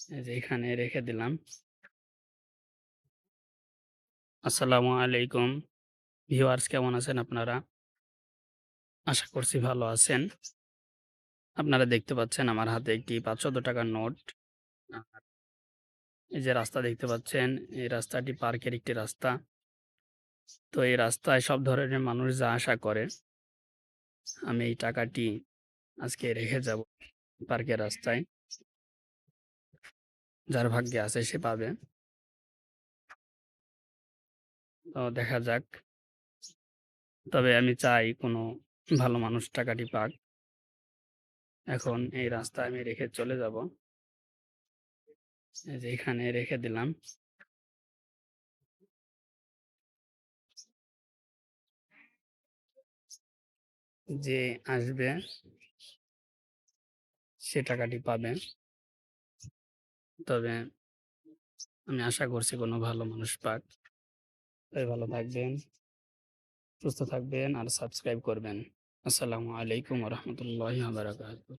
এই যে এখানে রেখে দিলাম। আসসালামু আলাইকুম। ভিউয়ার্স কেমন আছেন আপনারা? আশা করছি ভালো আছেন। আপনারা দেখতে পাচ্ছেন আমার হাতে একটি ৳৫০০ নোট। আর এই যে রাস্তা দেখতে পাচ্ছেন, এই রাস্তাটি পার্কের একটি রাস্তা। তো এই রাস্তায় সব ধরনের মানুষ যা আশা করে। আমি এই টাকাটি আজকে রেখে যাব পার্কের রাস্তায়। যার ভাগ্যে আছে সে পাবে। তো দেখা যাক। তবে আমি চাই কোনো ভালো মানুষ টাকাটি পাক। এখন এই রাস্তায় আমি রেখে চলে যাব। এই যে এখানে রেখে দিলাম। যে আসবে সে টাকাটি পাবে। তবে আমি আশা করছি কোনো ভালো মানুষ পাক। সবাই ভালো থাকবেন, সুস্থ থাকবেন আর সাবস্ক্রাইব করবেন। আসসালামু আলাইকুম ওয়া রাহমাতুল্লাহি ওয়া বারাকাতুহু।